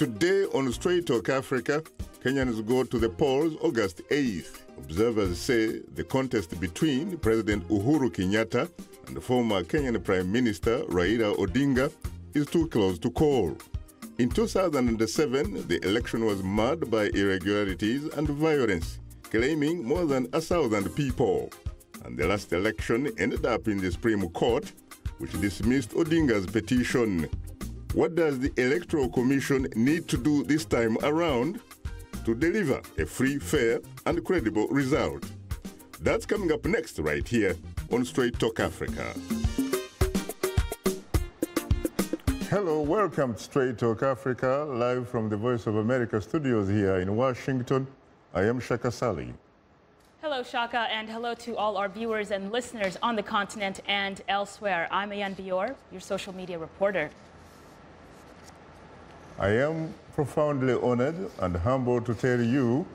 Today on Straight Talk Africa, Kenyans go to the polls August 8th. Observers say the contest between President Uhuru Kenyatta and the former Kenyan Prime Minister Raila Odinga is too close to call. In 2007, the election was marred by irregularities and violence, claiming more than 1,000 people. And the last election ended up in the Supreme Court, which dismissed Odinga's petition. What does the Electoral Commission need to do this time around to deliver a free, fair, and credible result? That's coming up next right here on Straight Talk Africa. Hello, welcome to Straight Talk Africa, live from the Voice of America studios here in Washington. I am Shaka Sali. Hello, Shaka, and hello to all our viewers and listeners on the continent and elsewhere. I'm Ayan Bior, your social media reporter. I am profoundly honored and humbled to tell you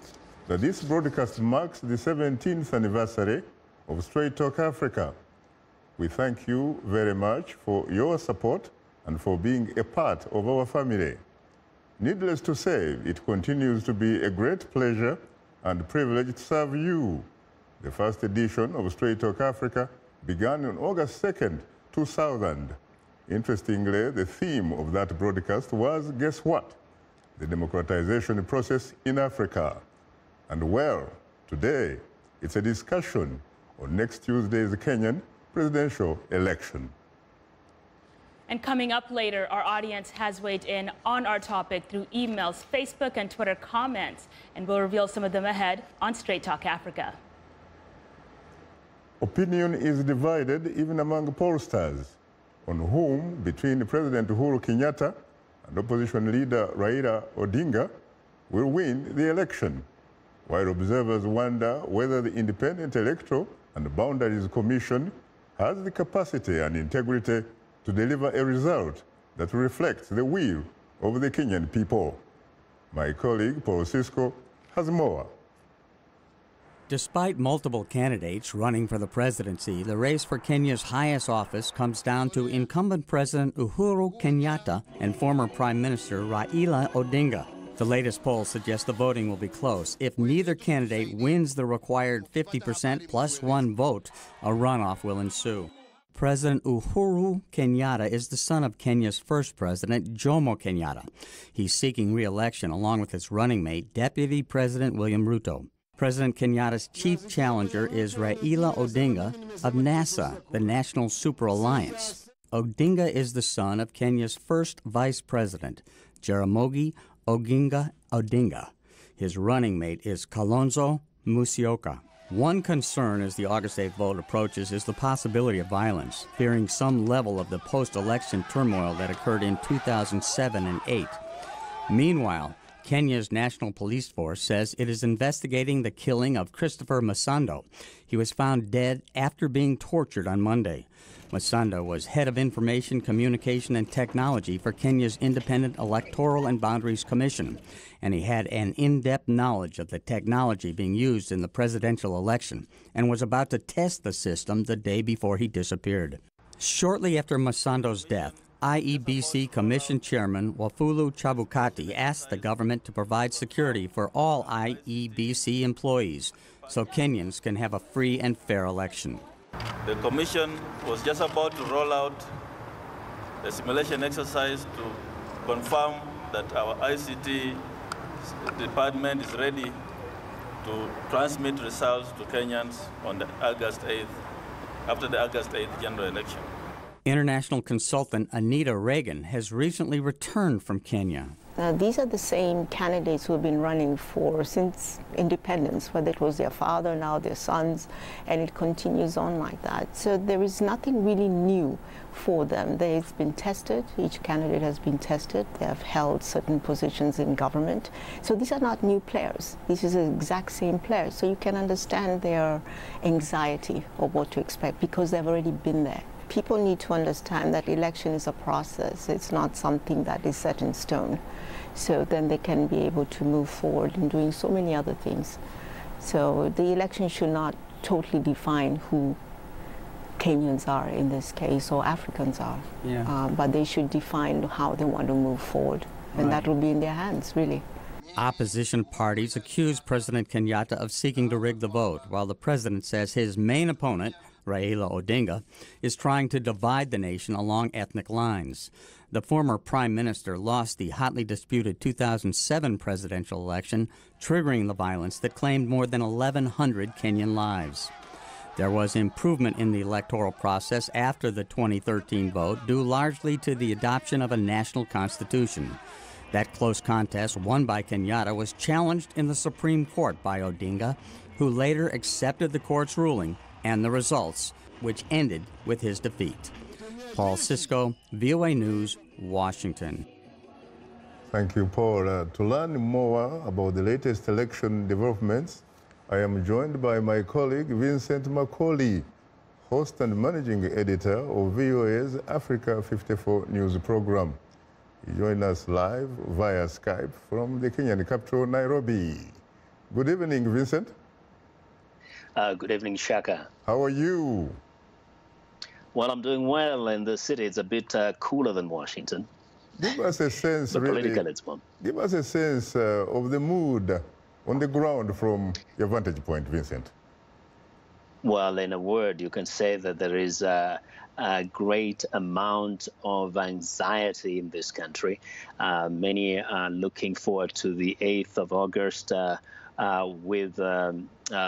that this broadcast marks the 17th anniversary of Straight Talk Africa. We thank you very much for your support and for being a part of our family. Needless to say, it continues to be a great pleasure and privilege to serve you. The first edition of Straight Talk Africa began on August 2nd, 2000. Interestingly, the theme of that broadcast was, guess what? The democratization process in Africa. And well, today, it's a discussion on next Tuesday's Kenyan presidential election. And coming up later, our audience has weighed in on our topic through emails, Facebook, and Twitter comments, and we'll reveal some of them ahead on Straight Talk Africa. Opinion is divided even among pollsters on whom, between President Uhuru Kenyatta and opposition leader Raila Odinga, will win the election, while observers wonder whether the Independent Electoral and Boundaries Commission has the capacity and integrity to deliver a result that reflects the will of the Kenyan people. My colleague, Paul Cisco, has more. Despite multiple candidates running for the presidency, the race for Kenya's highest office comes down to incumbent President Uhuru Kenyatta and former Prime Minister Raila Odinga. The latest polls suggest the voting will be close. If neither candidate wins the required 50% plus one vote, a runoff will ensue. President Uhuru Kenyatta is the son of Kenya's first president, Jomo Kenyatta. He's seeking re-election along with his running mate, Deputy President William Ruto. President Kenyatta's chief challenger is Raila Odinga of NASA, the National Super Alliance. Odinga is the son of Kenya's first vice president, Jaramogi Oginga Odinga. His running mate is Kalonzo Musyoka. One concern as the August 8th vote approaches is the possibility of violence, fearing some level of the post-election turmoil that occurred in 2007 and 8. Meanwhile, Kenya's National Police Force says it is investigating the killing of Christopher Masando. He was found dead after being tortured on Monday. Masando was head of Information, Communication, and Technology for Kenya's Independent Electoral and Boundaries Commission, and he had an in-depth knowledge of the technology being used in the presidential election and was about to test the system the day before he disappeared. Shortly after Masando's death, IEBC Commission Chairman Wafulu Chebukati asked the government to provide security for all IEBC employees so Kenyans can have a free and fair election. The Commission was just about to roll out a simulation exercise to confirm that our ICT department is ready to transmit results to Kenyans on the August 8th, after the August 8th general election. International consultant Anita Reagan has recently returned from Kenya. These are the same candidates who have been running since independence, whether it was their father, now their sons, and it continues on like that. So there is nothing really new for them. They've been tested. Each candidate has been tested. They have held certain positions in government. So these are not new players. These are the exact same players. So you can understand their anxiety of what to expect because they've already been there. People need to understand that election is a process. It's not something that is set in stone. So then they can be able to move forward in doing so many other things. So the election should not totally define who Kenyans are in this case, or Africans are. Yeah. But they should define how they want to move forward. and that will be in their hands, really. Opposition parties accuse President Kenyatta of seeking to rig the vote, while the president says his main opponent, Raila Odinga, is trying to divide the nation along ethnic lines. The former prime minister lost the hotly disputed 2007 presidential election, triggering the violence that claimed more than 1,100 Kenyan lives. There was improvement in the electoral process after the 2013 vote, due largely to the adoption of a national constitution. That close contest, won by Kenyatta, was challenged in the Supreme Court by Odinga, who later accepted the court's ruling and the results, which ended with his defeat. Paul Cisco, VOA News, Washington. Thank you, Paul. To learn more about the latest election developments, I am joined by my colleague Vincent Macaulay, host and managing editor of VOA's Africa 54 news program. He joined us live via Skype from the Kenyan capital, Nairobi. Good evening, Vincent. Good evening, Shaka. How are you? Well, I'm doing well in the city. It's a bit cooler than Washington. Give us a sense, The really. political, it's one. Give us a sense of the mood on the ground from your vantage point, Vincent. Well, in a word, you can say that there is a great amount of anxiety in this country. Many are looking forward to the 8th of August with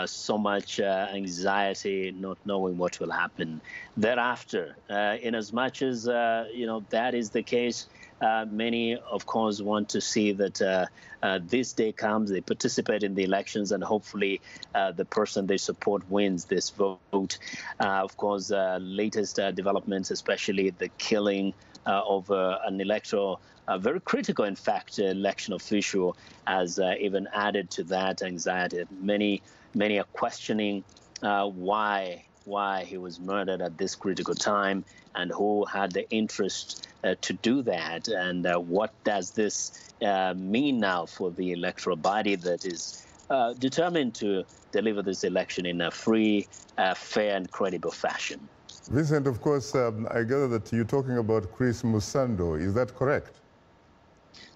so much anxiety, not knowing what will happen thereafter. In as much as, that is the case, many, of course, want to see that this day comes, they participate in the elections, and hopefully the person they support wins this vote. Of course, latest developments, especially the killing of an electoral, very critical, in fact, election official, has even added to that anxiety. Many are questioning why he was murdered at this critical time and who had the interest to do that, and what does this mean now for the electoral body that is determined to deliver this election in a free, fair and credible fashion. Vincent, of course, I gather that you're talking about Chris Musando. Is that correct?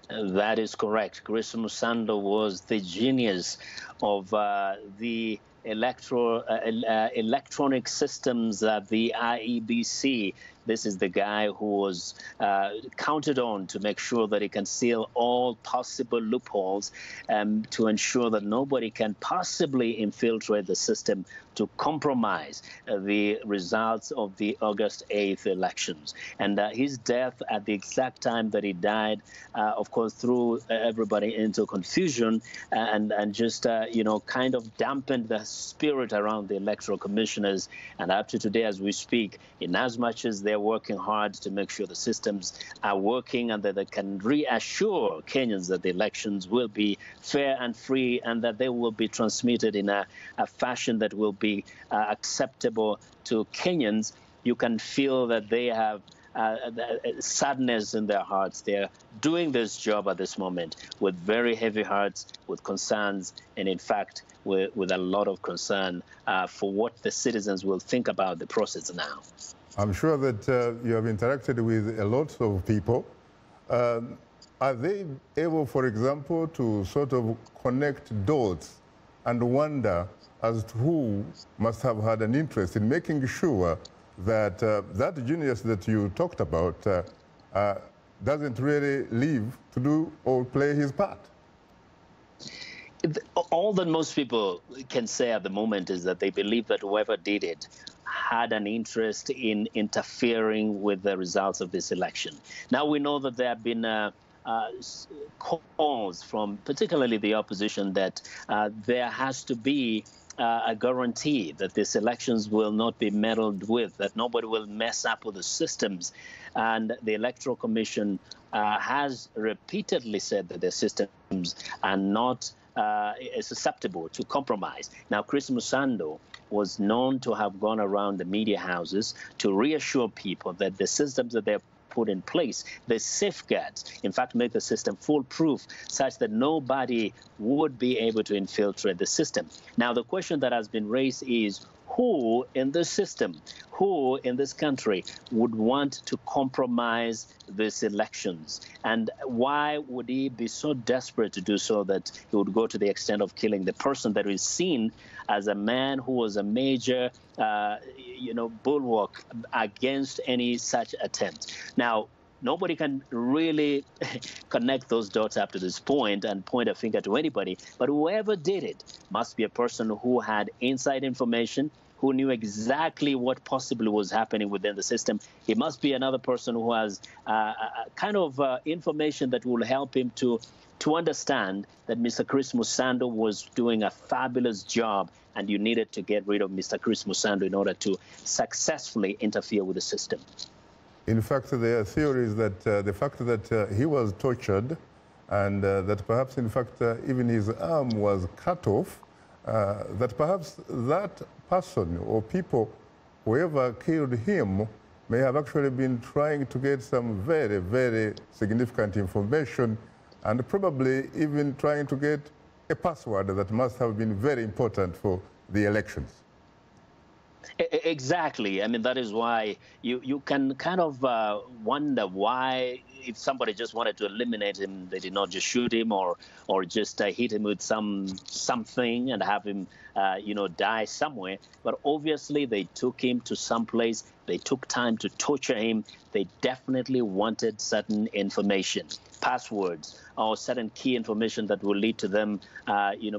That is correct. Chris Musando was the genius of the electronic systems at the IEBC. This is the guy who was counted on to make sure that he can seal all possible loopholes to ensure that nobody can possibly infiltrate the system to compromise the results of the August 8th elections. And his death at the exact time that he died, of course, threw everybody into confusion and just, kind of dampened the spirit around the electoral commissioners. And up to today, as we speak, in as much as they're working hard to make sure the systems are working and that they can reassure Kenyans that the elections will be fair and free and that they will be transmitted in a fashion that will be acceptable to Kenyans, you can feel that they have sadness in their hearts. They're doing this job at this moment with very heavy hearts, with concerns, and in fact, with a lot of concern for what the citizens will think about the process now. I'm sure that you have interacted with a lot of people. Are they able, for example, to sort of connect dots and wonder as to who must have had an interest in making sure that that genius that you talked about doesn't really leave to do or play his part? All that most people can say at the moment is that they believe that whoever did it had an interest in interfering with the results of this election. Now, we know that there have been calls from particularly the opposition that there has to be a guarantee that these elections will not be meddled with, that nobody will mess up with the systems. And the Electoral Commission has repeatedly said that the systems are not susceptible to compromise. Now, Chris Musando was known to have gone around the media houses to reassure people that the systems that they're put in place, the safeguards, in fact, make the system foolproof such that nobody would be able to infiltrate the system. Now, the question that has been raised is, who in this system, who in this country would want to compromise these elections? And why would he be so desperate to do so that he would go to the extent of killing the person that is seen as a man who was a major, bulwark against any such attempt? Now, nobody can really connect those dots up to this point and point a finger to anybody, but whoever did it must be a person who had inside information, who knew exactly what possibly was happening within the system. He must be another person who has information that will help him to understand that Mr. Chris Musando was doing a fabulous job, and you needed to get rid of Mr. Chris Musando in order to successfully interfere with the system. In fact, there are theories that the fact that he was tortured and that perhaps, in fact, even his arm was cut off, that perhaps that person or people, whoever killed him, may have actually been trying to get some very, very significant information and probably even trying to get a password that must have been very important for the elections. Exactly. I mean, that is why you can kind of wonder why, if somebody just wanted to eliminate him, they did not just shoot him or just hit him with something and have him, die somewhere. But obviously, they took him to some place. They took time to torture him. They definitely wanted certain information, passwords, or certain key information that will lead to them,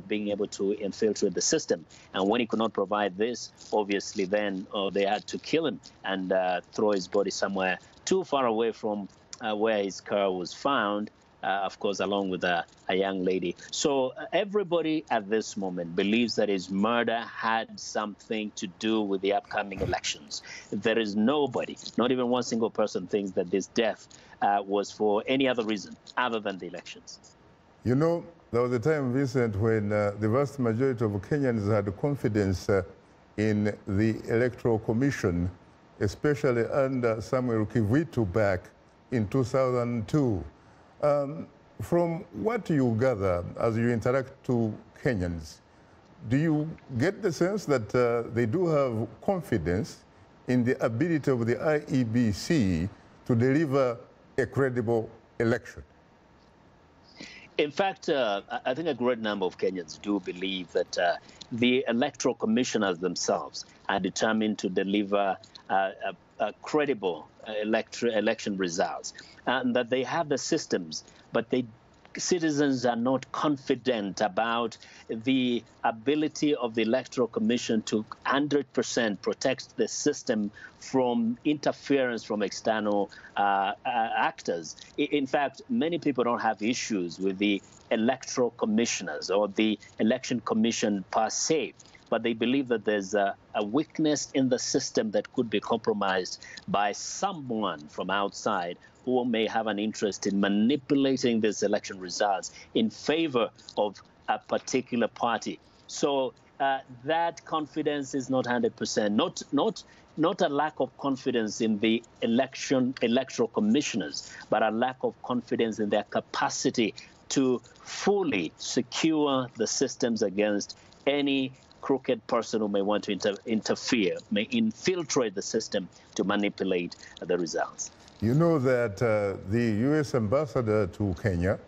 being able to infiltrate the system. And when he could not provide this, obviously then they had to kill him and throw his body somewhere too far away from where his car was found, of course, along with a young lady. So everybody at this moment believes that his murder had something to do with the upcoming elections. There is nobody, not even one single person, thinks that this death was for any other reason other than the elections. You know, there was a time, Vincent, when the vast majority of Kenyans had confidence in the Electoral Commission, especially under Samuel Kivuitu back in 2002. From what you gather as you interact to Kenyans, do you get the sense that they do have confidence in the ability of the IEBC to deliver a credible election? In fact, I think a great number of Kenyans do believe that the electoral commissioners themselves are determined to deliver credible election results, and that they have the systems, but citizens are not confident about the ability of the Electoral Commission to 100% protect the system from interference from external actors. In fact, many people don't have issues with the electoral commissioners or the election commission per se, but they believe that there's a weakness in the system that could be compromised by someone from outside who may have an interest in manipulating these election results in favor of a particular party. So that confidence is not 100%, not a lack of confidence in the electoral commissioners, but a lack of confidence in their capacity to fully secure the systems against any crooked person who may want to interfere, may infiltrate the system to manipulate the results. You know that the U.S. ambassador to Kenya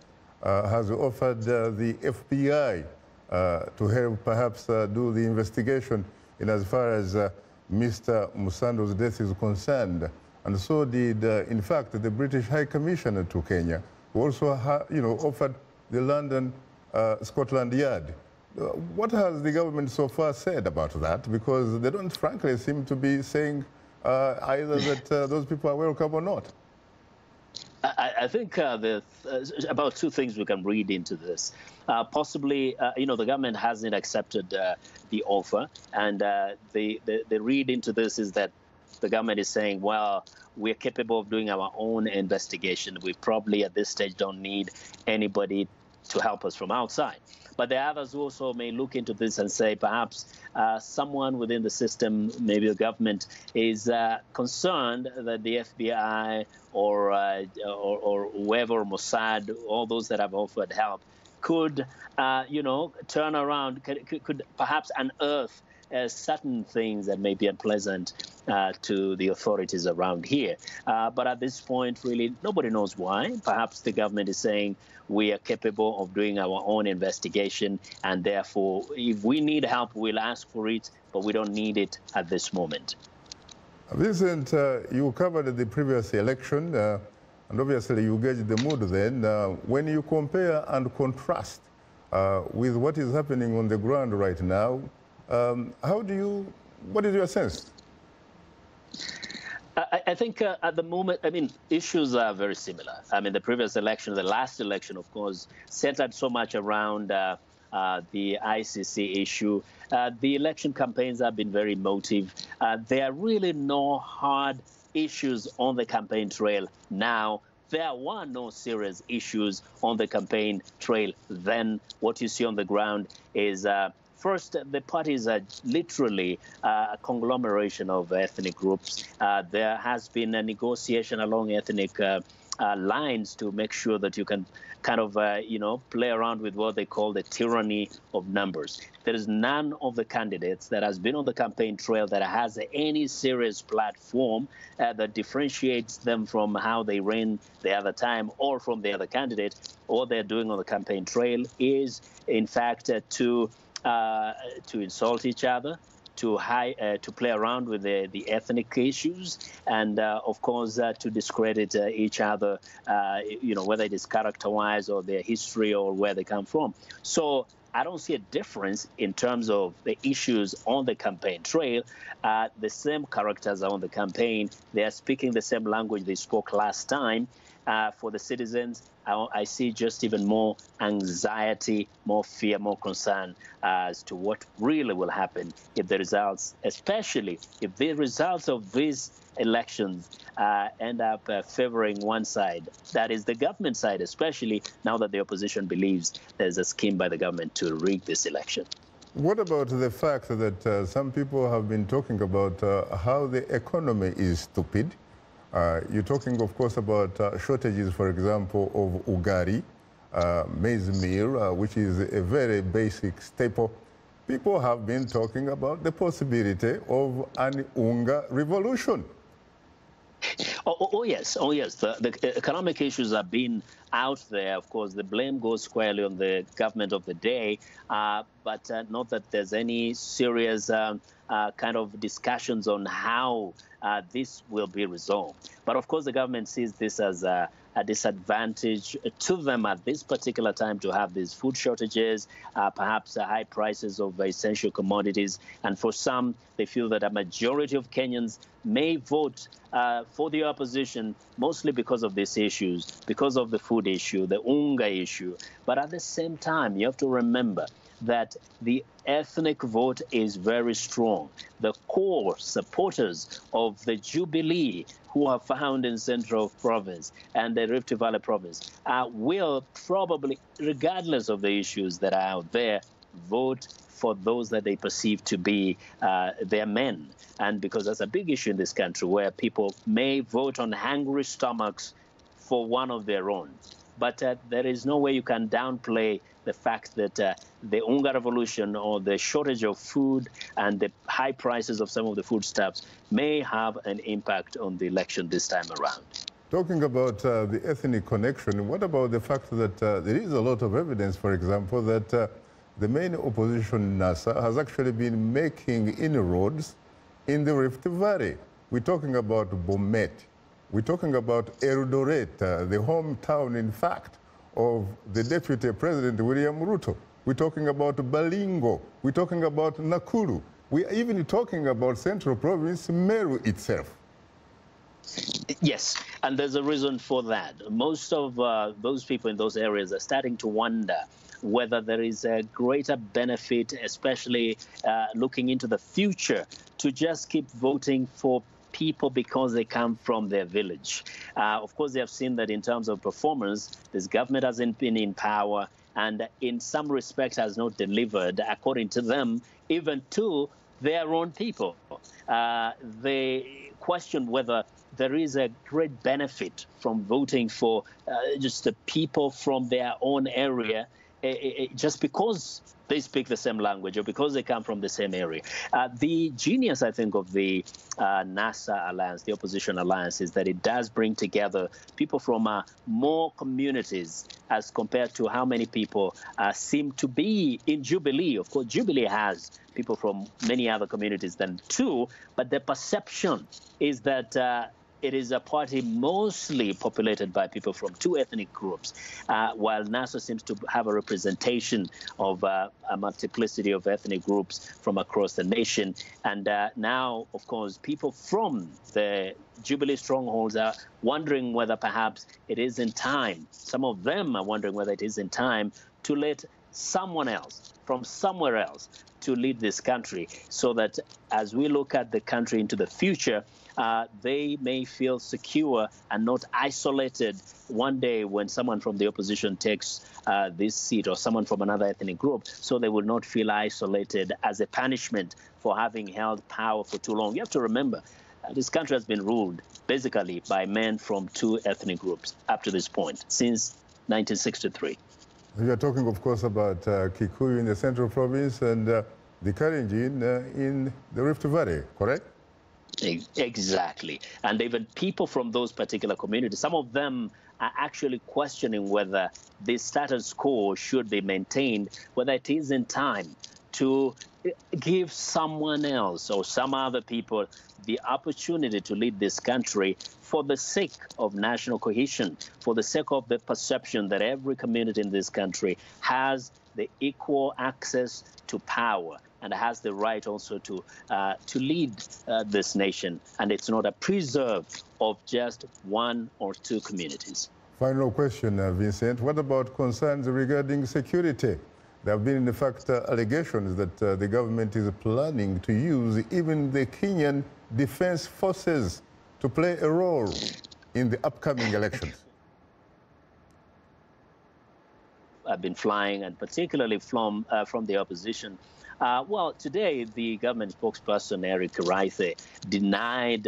has offered the FBI to help perhaps do the investigation in as far as Mr. Musando's death is concerned. And so did, in fact, the British High Commissioner to Kenya, who also offered the London Scotland Yard. What has the government so far said about that? Because they don't, frankly, seem to be saying either that those people are welcome or not. I think there's about two things we can read into this. Possibly, the government hasn't accepted the offer, and the read into this is that the government is saying, well, we're capable of doing our own investigation. We probably at this stage don't need anybody to help us from outside. But the others also may look into this and say perhaps someone within the system, maybe the government, is concerned that the FBI or whoever, Mossad, all those that have offered help, could, turn around, could perhaps unearth certain things that may be unpleasant to the authorities around here. But at this point, really, nobody knows why. Perhaps the government is saying we are capable of doing our own investigation, and therefore, if we need help, we'll ask for it, but we don't need it at this moment. Vincent, you covered the previous election, and obviously you gauge the mood then. When you compare and contrast with what is happening on the ground right now, what is your sense? I think at the moment, I mean, issues are very similar. I mean, the previous election, the last election, of course, centered so much around the ICC issue. The election campaigns have been very emotive. There are really no hard issues on the campaign trail now. There were no serious issues on the campaign trail then. What you see on the ground is first, the parties are literally a conglomeration of ethnic groups. There has been a negotiation along ethnic lines to make sure that you can kind of, play around with what they call the tyranny of numbers. There is none of the candidates that has been on the campaign trail that has any serious platform that differentiates them from how they ran the other time or from the other candidate. All they're doing on the campaign trail is, in fact, to insult each other, to play around with the ethnic issues, and of course to discredit each other, whether it is character-wise or their history or where they come from. So I don't see a difference in terms of the issues on the campaign trail. The same characters are on the campaign. They are speaking the same language they spoke last time. For the citizens, I see just even more anxiety, more fear, more concern as to what really will happen if the results, especially if the results of these elections end up favoring one side. That is the government side, especially now that the opposition believes there's a scheme by the government to rig this election. What about the fact that some people have been talking about how the economy is stupid? You're talking, of course, about shortages, for example, of ugari, maize meal, which is a very basic staple. People have been talking about the possibility of an Unga revolution. Oh yes. The economic issues have been out there. Of course, the blame goes squarely on the government of the day, but not that there's any serious kind of discussions on how this will be resolved. But of course, the government sees this as a disadvantage to them at this particular time to have these food shortages, perhaps high prices of essential commodities. And for some, they feel that a majority of Kenyans may vote for the opposition, mostly because of these issues, because of the food issue, the Unga issue. But at the same time, you have to remember that the ethnic vote is very strong. The core supporters of the Jubilee, who are found in Central Province and the Rift Valley Province, will probably, regardless of the issues that are out there, vote for those that they perceive to be their men. And because that's a big issue in this country, where people may vote on hungry stomachs for one of their own. But there is no way you can downplay the fact that the Unga revolution or the shortage of food and the high prices of some of the foodstuffs may have an impact on the election this time around. Talking about the ethnic connection, what about the fact that there is a lot of evidence, for example, that the main opposition, NASA, has actually been making inroads in the Rift Valley? We're talking about Bomet. We're talking about Eldoret, the hometown, in fact, of the Deputy President William Ruto. We're talking about Balingo. We're talking about Nakuru. We're even talking about Central Province, Meru itself. Yes, and there's a reason for that. Most of those people in those areas are starting to wonder whether there is a greater benefit, especially looking into the future, to just keep voting for people because they come from their village. Of course, they have seen that in terms of performance, this government hasn't been in power and in some respects has not delivered, according to them, even to their own people. They question whether there is a great benefit from voting for just the people from their own area, just because they speak the same language or because they come from the same area. The genius, I think, of the NASA alliance, the opposition alliance, is that it does bring together people from more communities as compared to how many people seem to be in Jubilee. Of course, Jubilee has people from many other communities than two, but the perception is that it is a party mostly populated by people from two ethnic groups, while NASA seems to have a representation of a multiplicity of ethnic groups from across the nation. And now, of course, people from the Jubilee strongholds are wondering whether perhaps it is in time. Some of them are wondering whether it is in time to let someone else from somewhere else to lead this country, so that as we look at the country into the future, they may feel secure and not isolated one day when someone from the opposition takes this seat, or someone from another ethnic group, so they will not feel isolated as a punishment for having held power for too long. You have to remember, this country has been ruled basically by men from two ethnic groups up to this point, since 1963. We are talking, of course, about Kikuyu in the Central Province and the Kalenjin in the Rift Valley, correct? Exactly. And even people from those particular communities, some of them are actually questioning whether the status quo should be maintained, whether it is in time to give someone else or some other people the opportunity to lead this country for the sake of national cohesion, for the sake of the perception that every community in this country has the equal access to power and has the right also to lead this nation, and it's not a preserve of just one or two communities. Final question, Vincent. What about concerns regarding security? There have been, in fact, allegations that the government is planning to use even the Kenyan Defense Forces to play a role in the upcoming elections. Have been flying, and particularly from the opposition. Well, today, the government spokesperson, Eric Raithe, denied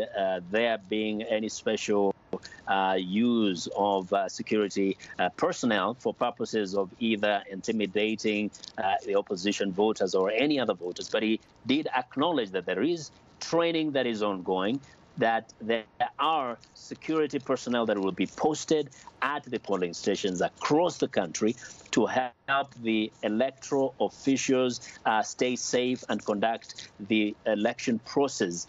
there being any special use of security personnel for purposes of either intimidating the opposition voters or any other voters. But he did acknowledge that there is training that is ongoing, that there are security personnel that will be posted at the polling stations across the country to help the electoral officials stay safe and conduct the election process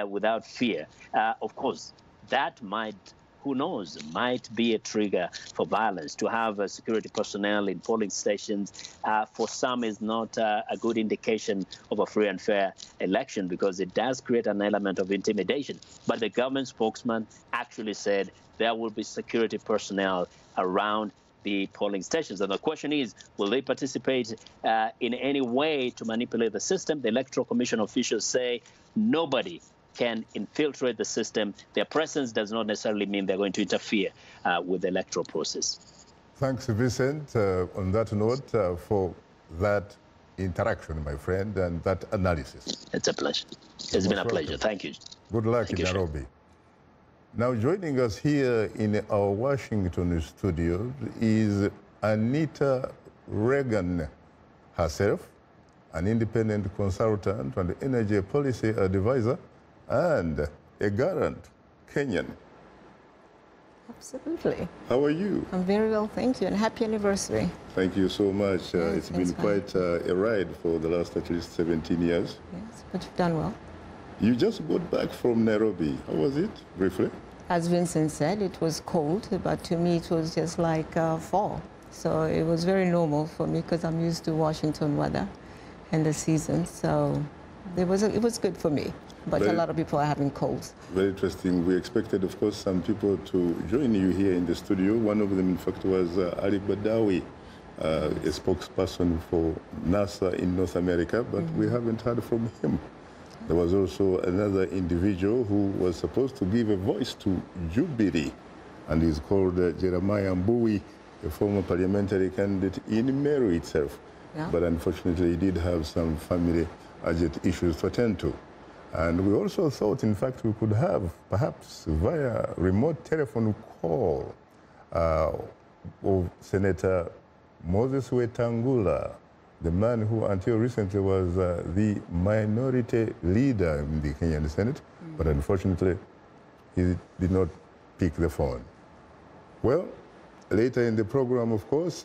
without fear. Of course, that might, who knows, might be a trigger for violence. To have security personnel in polling stations for some is not a good indication of a free and fair election, because it does create an element of intimidation. But the government spokesman actually said there will be security personnel around the polling stations. And the question is, will they participate in any way to manipulate the system? The Electoral Commission officials say nobody can infiltrate the system. Their presence does not necessarily mean they're going to interfere with the electoral process. Thanks, Vincent, on that note, for that interaction, my friend, and that analysis. It's a pleasure. It's been a pleasure. Thank you. Good luck in Nairobi. Now, joining us here in our Washington studio is Anita Reagan herself, an independent consultant and energy policy advisor, and a Garant Kenyan. Absolutely. How are you? I'm very well, thank you, and happy anniversary. Thank you so much. It's been quite a ride for the last at least 17 years. Yes, but you've done well. You just got back from Nairobi. How was it, briefly? As Vincent said, it was cold, but to me it was just like fall. So it was very normal for me because I'm used to Washington weather and the season. So it was good for me. But a lot of people are having colds. Very interesting. We expected, of course, some people to join you here in the studio. One of them, in fact, was Ali Badawi, a spokesperson for NASA in North America, but we haven't heard from him. There was also another individual who was supposed to give a voice to Jubilee, and he's called Jeremiah Mbui, a former parliamentary candidate in Meru itself. Yeah. But unfortunately, he did have some family urgent issues to attend to. And we also thought, in fact, we could have, perhaps via remote telephone call, of Senator Moses Wetangula, the man who until recently was the minority leader in the Kenyan Senate, but unfortunately he did not pick the phone. Well, later in the program, of course,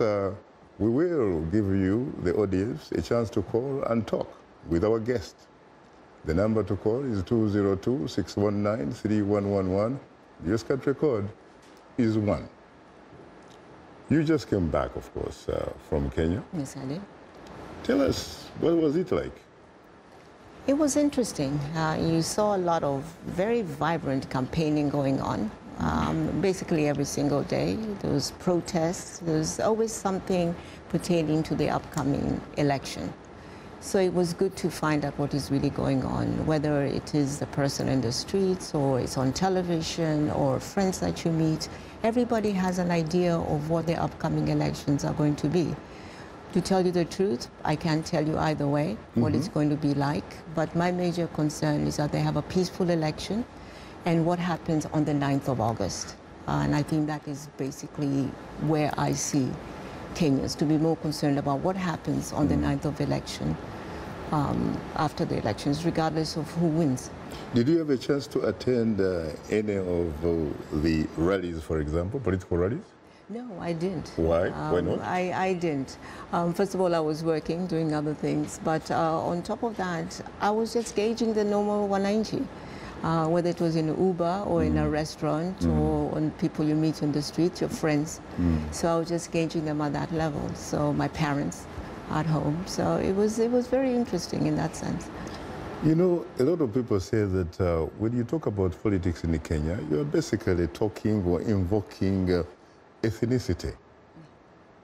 we will give you, the audience, a chance to call and talk with our guest. The number to call is 202-619-3111. The US country code is 1. You just came back, of course, from Kenya. Yes, I did. Tell us, what was it like? It was interesting. You saw a lot of very vibrant campaigning going on. Basically every single day. There was protests. There was always something pertaining to the upcoming election. So it was good to find out what is really going on, whether it is the person in the streets or it's on television or friends that you meet. Everybody has an idea of what the upcoming elections are going to be. To tell you the truth, I can't tell you either way what it's going to be like, but my major concern is that they have a peaceful election and what happens on the 9th of August. And I think that is basically where I see Kenyans to be more concerned about what happens on the 9th of election, after the elections, regardless of who wins. Did you have a chance to attend any of the rallies, for example, political rallies? No, I didn't. Why? Why not? I didn't. First of all, I was working, doing other things. But on top of that, I was just gauging the normal 190. Whether it was in Uber or in a restaurant or on people you meet on the street, your friends. So I was just gauging them at that level. So my parents at home. So it was very interesting in that sense. You know, a lot of people say that when you talk about politics in Kenya, you're basically talking or invoking ethnicity.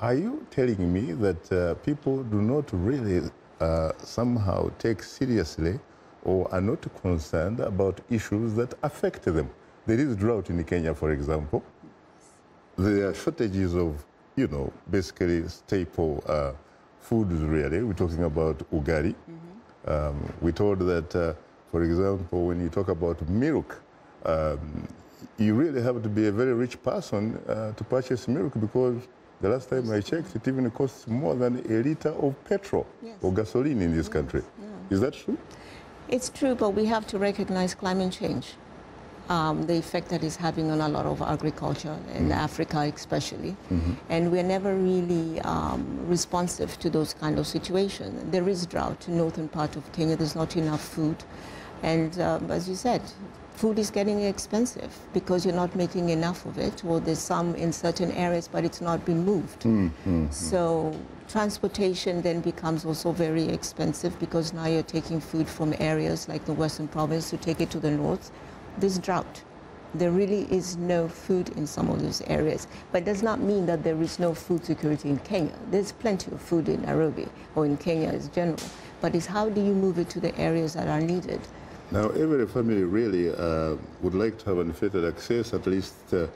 Are you telling me that people do not really somehow take seriously or are not concerned about issues that affect them? There is drought in Kenya, for example. There are shortages of, you know, basically staple foods, really. We're talking about ugali. We're told that, for example, when you talk about milk, you really have to be a very rich person to purchase milk, because the last time I checked, it even costs more than a liter of petrol or gasoline in this country. Is that true? It's true, but we have to recognize climate change, the effect that it's having on a lot of agriculture in Africa especially. And we're never really responsive to those kind of situations. There is drought in the northern part of Kenya. There's not enough food. And as you said, food is getting expensive because you're not making enough of it, or there's some in certain areas, but it's not been moved. So transportation then becomes also very expensive, because now you're taking food from areas like the Western Province to take it to the north. There's drought. There really is no food in some of those areas, but it does not mean that there is no food security in Kenya. There's plenty of food in Nairobi or in Kenya as general, but it's how do you move it to the areas that are needed. Now, every family really would like to have unfettered access, at least to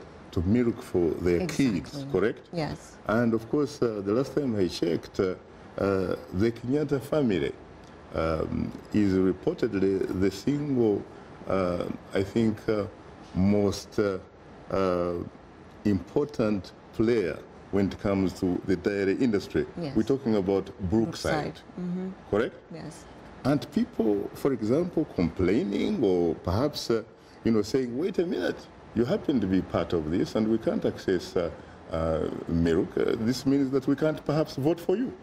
milk for their kids, correct? Yes. And of course, the last time I checked, the Kenyatta family is reportedly the single, I think, most important player when it comes to the dairy industry. Yes. We're talking about Brookside. Correct? Yes. And people, for example, complaining or perhaps, you know, saying, wait a minute, you happen to be part of this and we can't access milk. This means that we can't perhaps vote for you.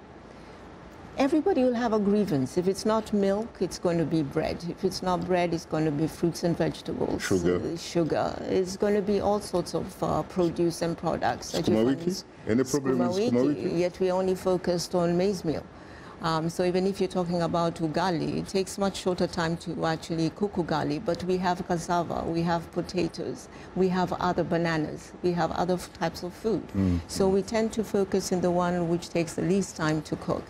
Everybody will have a grievance. If it's not milk, it's going to be bread. If it's not bread, it's going to be fruits and vegetables. Sugar. It's going to be all sorts of produce and products. Sukuma wiki? Any problem with sukuma wiki? Yet we only focused on maize meal. So even if you're talking about ugali, it takes much shorter time to actually cook ugali, but we have cassava, we have potatoes, we have other bananas, we have other types of food. So we tend to focus in the one which takes the least time to cook.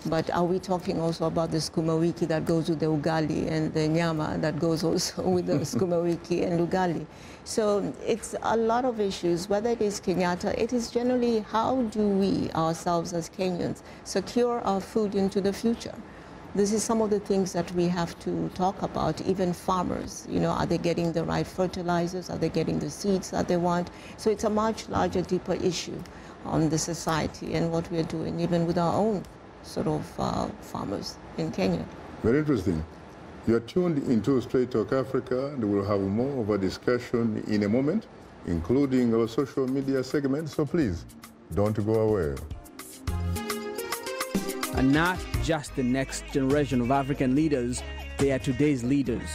But are we talking also about the sukuma wiki that goes with the ugali and the nyama that goes also with the sukuma wiki and ugali? So it's a lot of issues, whether it is Kenyatta, it is generally how do we ourselves as Kenyans secure our food into the future? This is some of the things that we have to talk about, even farmers. You know, are they getting the right fertilizers? Are they getting the seeds that they want? So it's a much larger, deeper issue on the society and what we are doing, even with our own sort of farmers in Kenya. Very interesting. You are tuned into Straight Talk Africa, and we'll have more of a discussion in a moment, including our social media segment, so please don't go away. And not just the next generation of African leaders, they are today's leaders.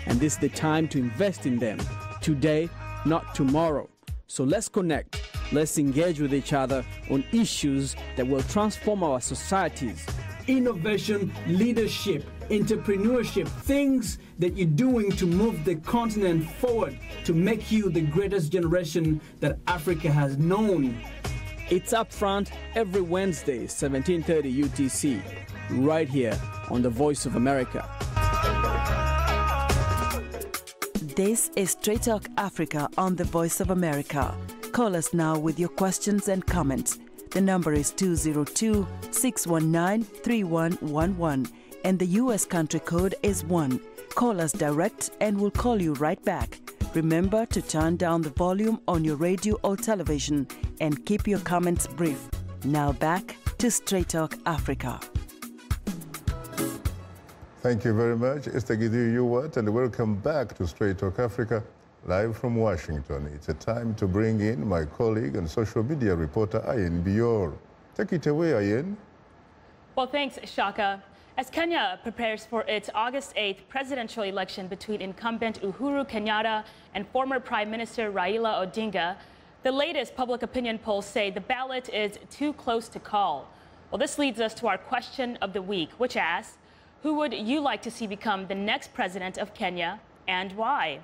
And this is the time to invest in them, today, not tomorrow. So let's connect, let's engage with each other on issues that will transform our societies. Innovation, leadership, entrepreneurship, things that you're doing to move the continent forward, to make you the greatest generation that Africa has known. It's Upfront every Wednesday, 17:30 UTC, right here on The Voice of America. This is Straight Talk Africa on The Voice of America. Call us now with your questions and comments. The number is 202-619-3111 and the U.S. country code is 1. Call us direct and we'll call you right back. Remember to turn down the volume on your radio or television and keep your comments brief. Now back to Straight Talk Africa. Thank you very much, Esther Gidhu-Ewart, and welcome back to Straight Talk Africa, live from Washington. It's a time to bring in my colleague and social media reporter, Ayen Bior. Take it away, Ayen. Well, thanks, Shaka. As Kenya prepares for its August 8th presidential election between incumbent Uhuru Kenyatta and former Prime Minister Raila Odinga, the latest public opinion polls say the ballot is too close to call. Well, this leads us to our question of the week, which asks, who would you like to see become the next president of Kenya and why?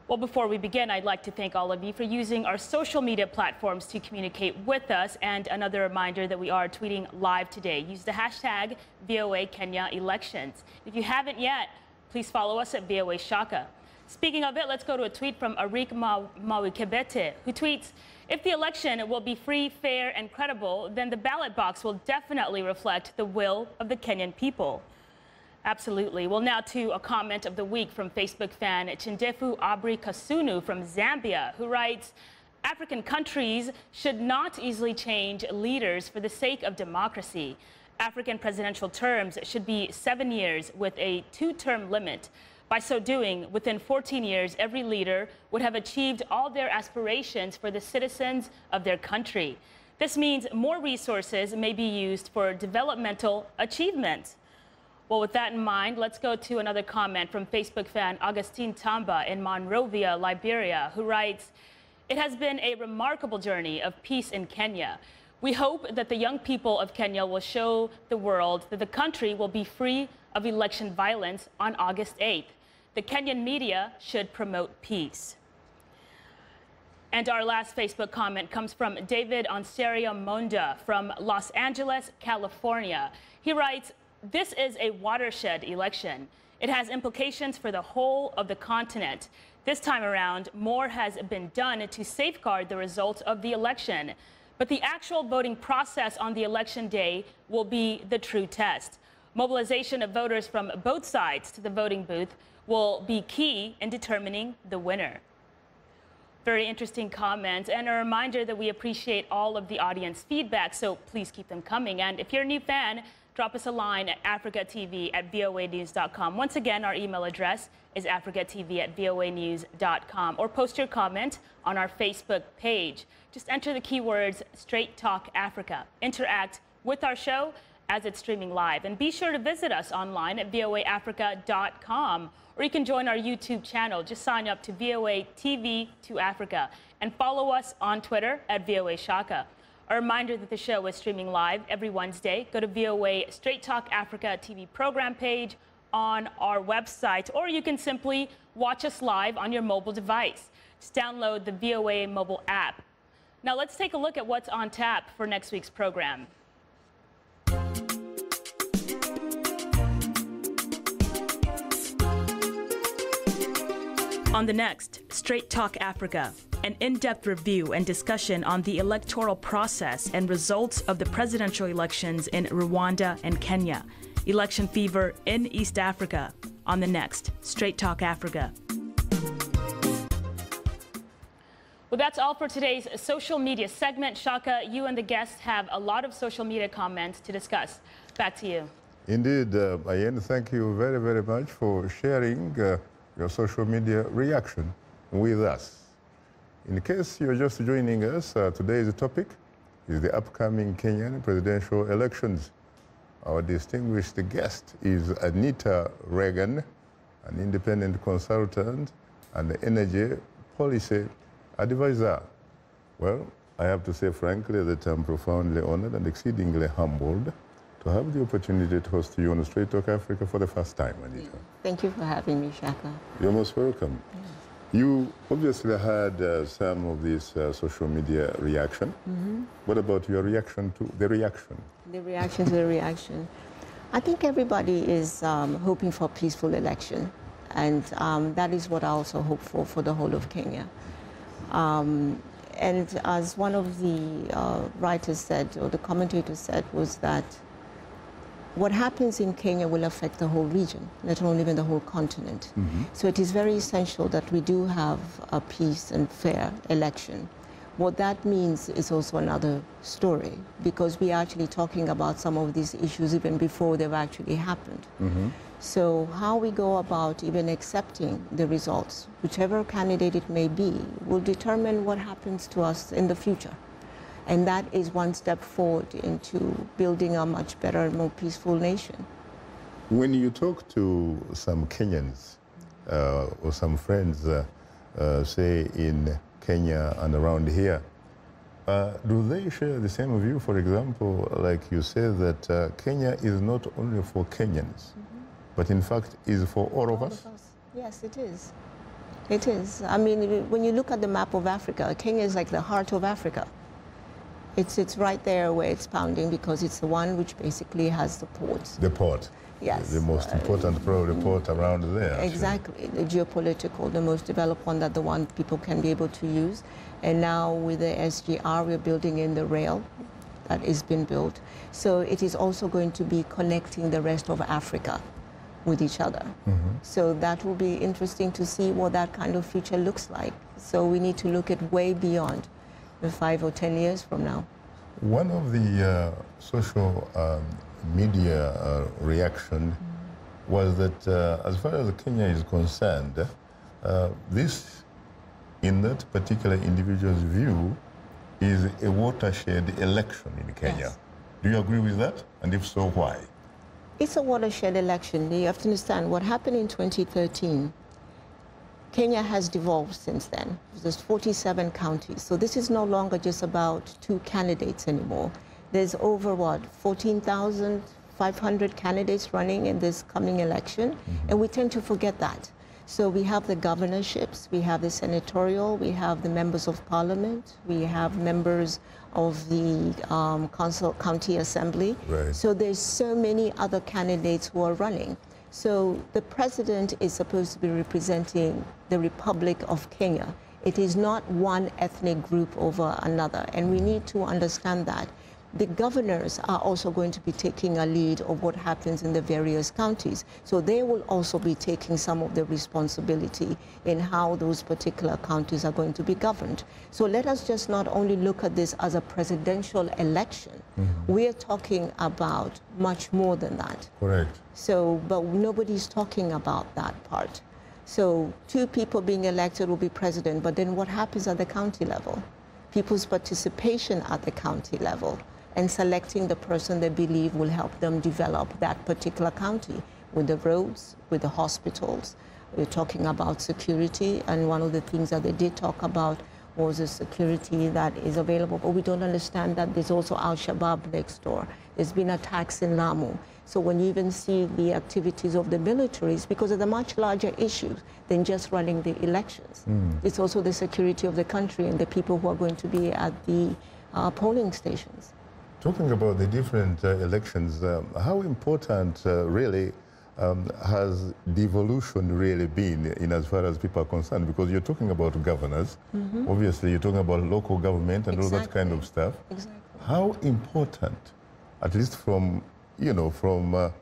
Well, before we begin, I'd like to thank all of you for using our social media platforms to communicate with us. And another reminder that we are tweeting live today. Use the hashtag VOA Kenya Elections. If you haven't yet, please follow us at VOA Shaka. Speaking of it, let's go to a tweet from Arik Mawikebete, who tweets, if the election will be free, fair, and credible, then the ballot box will definitely reflect the will of the Kenyan people. Absolutely. Well, now to a comment of the week from Facebook fan Chindefu Abri Kasunu from Zambia, who writes, African countries should not easily change leaders for the sake of democracy. African presidential terms should be 7 years with a 2-term limit. By so doing, within 14 years, every leader would have achieved all their aspirations for the citizens of their country. This means more resources may be used for developmental achievement. Well, with that in mind, let's go to another comment from Facebook fan Augustine Tamba in Monrovia, Liberia, who writes, it has been a remarkable journey of peace in Kenya. We hope that the young people of Kenya will show the world that the country will be free of election violence on August 8th. The Kenyan media should promote peace. And our last Facebook comment comes from David Onserio Monda from Los Angeles, California. He writes, this is a watershed election. It has implications for the whole of the continent. This time around, more has been done to safeguard the results of the election. But the actual voting process on the election day will be the true test. Mobilization of voters from both sides to the voting booth will be key in determining the winner. Very interesting comments, and a reminder that we appreciate all of the audience feedback, so please keep them coming. And if you're a new fan, drop us a line at africatv@voanews.com. Once again, our email address is africatv@voanews.com, or post your comment on our Facebook page. Just enter the keywords Straight Talk Africa. Interact with our show as it's streaming live. And be sure to visit us online at voaafrica.com, or you can join our YouTube channel. Just sign up to VOA TV to Africa and follow us on Twitter at VOA Shaka. A reminder that the show is streaming live every Wednesday. Go to VOA Straight Talk Africa TV program page on our website, or you can simply watch us live on your mobile device. Just download the VOA mobile app. Now let's take a look at what's on tap for next week's program. On the next, Straight Talk Africa, an in-depth review and discussion on the electoral process and results of the presidential elections in Rwanda and Kenya. Election fever in East Africa. On the next, Straight Talk Africa. Well, that's all for today's social media segment. Shaka, you and the guests have a lot of social media comments to discuss. Back to you. Indeed, Ayen, thank you very, very much for sharing your social media reaction with us. In case you're just joining us, today's topic is the upcoming Kenyan presidential elections. Our distinguished guest is Anita Reagan, an independent consultant and energy policy advisor. Well, I have to say frankly that I'm profoundly honored and exceedingly humbled to have the opportunity to host you on Straight Talk Africa for the first time, Anita. Thank you for having me, Shaka. You're most welcome. You obviously had some of this social media reaction. What about your reaction to the reaction? The reaction to the reaction. I think everybody is hoping for a peaceful election, and that is what I also hope for the whole of Kenya. And as one of the writers said, or the commentator said, was that what happens in Kenya will affect the whole region, let alone even the whole continent. So it is very essential that we do have a peace and fair election. What that means is also another story, because we are actually talking about some of these issues even before they've actually happened. So how we go about even accepting the results, whichever candidate it may be, will determine what happens to us in the future. And that is one step forward into building a much better and more peaceful nation. When you talk to some Kenyans or some friends, say in Kenya and around here, do they share the same view? For example, like you say that Kenya is not only for Kenyans, but in fact is for all of us? Yes, it is. It is. I mean, when you look at the map of Africa, Kenya is like the heart of Africa. It's right there where it's pounding, because it's the one which basically has the ports. The port. Yes. The most important probably port around there. Actually. Exactly. The geopolitical, the most developed one, that the one people can be able to use. And now with the SGR, we're building in the rail that is being built. So it is also going to be connecting the rest of Africa with each other. So that will be interesting to see what that kind of future looks like. So we need to look at way beyond 5 or 10 years from now. One of the social media reaction was that as far as Kenya is concerned, this, in that particular individual's view, is a watershed election in Kenya. Yes. Do you agree with that? And if so, why? It's a watershed election. You have to understand what happened in 2013. Kenya has devolved since then. There's 47 counties. So this is no longer just about 2 candidates anymore. There's over, 14,500 candidates running in this coming election. And we tend to forget that. So we have the governorships, we have the senatorial, we have the members of parliament, we have members of the county assembly. Right. So there's so many other candidates who are running. So the president is supposed to be representing the Republic of Kenya. It is not one ethnic group over another, and we need to understand that. The governors are also going to be taking a lead of what happens in the various counties. So they will also be taking some of the responsibility in how those particular counties are going to be governed. So let us just not only look at this as a presidential election. We are talking about much more than that. Correct. So, but nobody's talking about that part. So 2 people being elected will be president, but then what happens at the county level? People's participation at the county level and selecting the person they believe will help them develop that particular county with the roads, with the hospitals. We're talking about security, and one of the things that they did talk about was the security that is available, but we don't understand that there's also Al-Shabaab next door. There's been attacks in Lamu. So when you even see the activities of the militaries, because of the much larger issues than just running the elections. It's also the security of the country and the people who are going to be at the polling stations. Talking about the different elections, how important really has devolution really been in as far as people are concerned? Because you're talking about governors, obviously you're talking about local government and all that kind of stuff. Exactly. How important, at least from, you know, from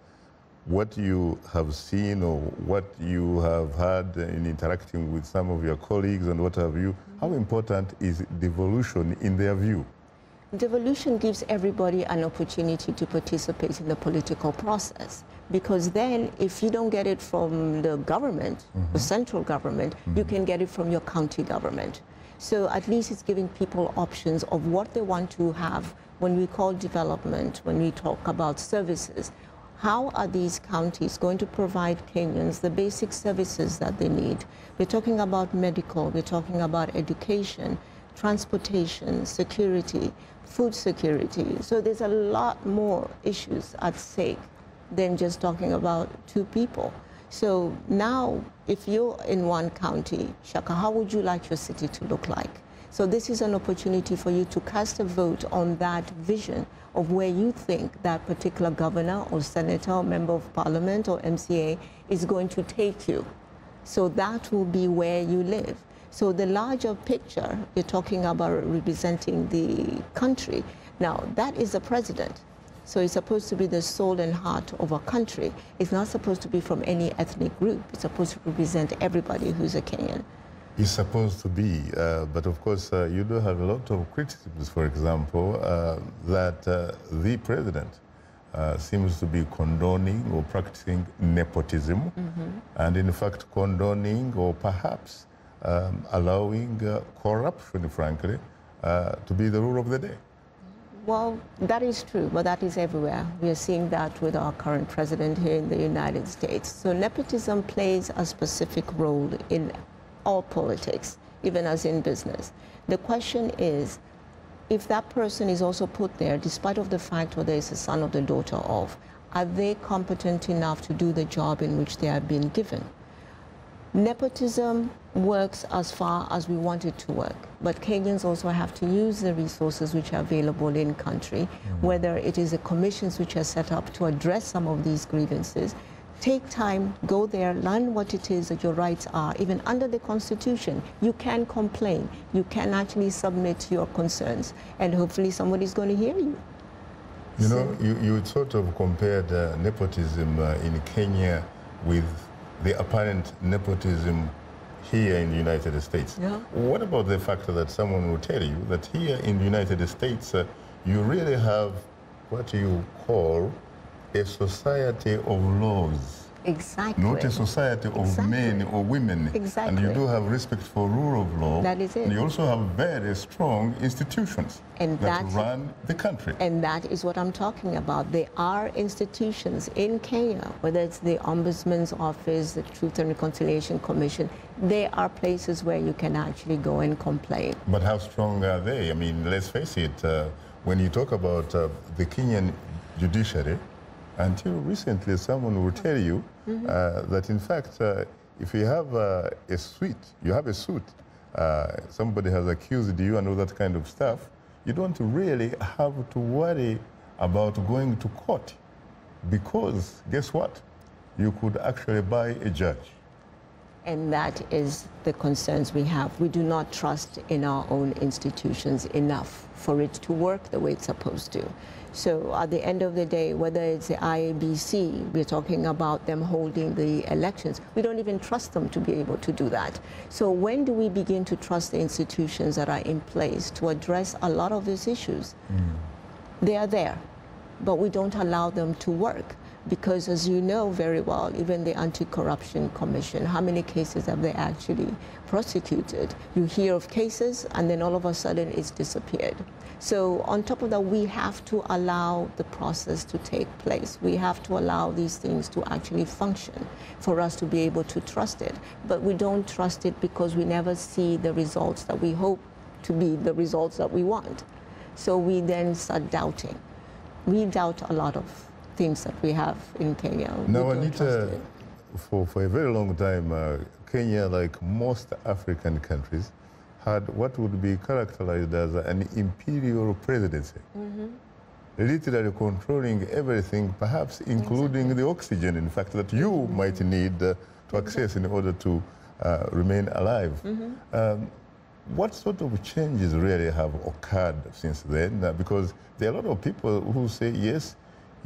what you have seen or what you have had in interacting with some of your colleagues and what have you, how important is devolution in their view? Devolution gives everybody an opportunity to participate in the political process, because then if you don't get it from the government, the central government, you can get it from your county government. So at least it's giving people options of what they want to have when we call development, when we talk about services. How are these counties going to provide Kenyans the basic services that they need? We're talking about medical, we're talking about education, transportation, security, food security. So there's a lot more issues at stake than just talking about two people. So now, if you're in one county, Shaka, how would you like your city to look like? So this is an opportunity for you to cast a vote on that vision of where you think that particular governor or senator or member of parliament or MCA is going to take you. So that will be where you live. So the larger picture, you're talking about representing the country. Now, that is the president. So it's supposed to be the soul and heart of a country. It's not supposed to be from any ethnic group. It's supposed to represent everybody who's a Kenyan. It's supposed to be, but of course you do have a lot of criticisms, for example, that the president seems to be condoning or practicing nepotism, and in fact condoning or perhaps allowing corruption, frankly, to be the rule of the day. Well, that is true, but that is everywhere. We are seeing that with our current president here in the United States. So nepotism plays a specific role in all politics, even as in business. The question is, if that person is also put there, despite of the fact whether it's a son or the daughter of, are they competent enough to do the job in which they have been given? Nepotism works as far as we want it to work, but Kenyans also have to use the resources which are available in country, whether it is the commissions which are set up to address some of these grievances. Take time, go there, learn what it is that your rights are. Even under the Constitution, you can complain. You can actually submit your concerns, and hopefully somebody's going to hear you. You know, you sort of compared nepotism in Kenya with the apparent nepotism here in the United States. Yeah. What about the fact that someone will tell you that here in the United States, you really have what you call a society of laws? Exactly. Not a society of men or women. Exactly. And you do have respect for rule of law. That is it. And you also have very strong institutions that run the country. And that is what I'm talking about. There are institutions in Kenya, whether it's the Ombudsman's Office, the Truth and Reconciliation Commission, there are places where you can actually go and complain. But how strong are they? I mean, let's face it, when you talk about the Kenyan judiciary, until recently someone will tell you that in fact, if you have a suit, somebody has accused you and all that kind of stuff, you don't really have to worry about going to court, because guess what? You could actually buy a judge. And that is the concerns we have. We do not trust in our own institutions enough for it to work the way it's supposed to. So at the end of the day, whether it's the IEBC, we're talking about them holding the elections, we don't even trust them to be able to do that. So when do we begin to trust the institutions that are in place to address a lot of these issues? They are there, but we don't allow them to work. Because as you know very well, even the Anti-Corruption Commission, how many cases have they actually prosecuted? You hear of cases and then all of a sudden it's disappeared. So on top of that, we have to allow the process to take place. We have to allow these things to actually function for us to be able to trust it. But we don't trust it because we never see the results that we hope to be the results that we want. So we then start doubting. We doubt a lot of things that we have in Kenya. Now, Anita, for a very long time, Kenya, like most African countries, had what would be characterized as an imperial presidency, literally controlling everything, perhaps including the oxygen, in fact, that you might need to access in order to remain alive. What sort of changes really have occurred since then? Because there are a lot of people who say, yes,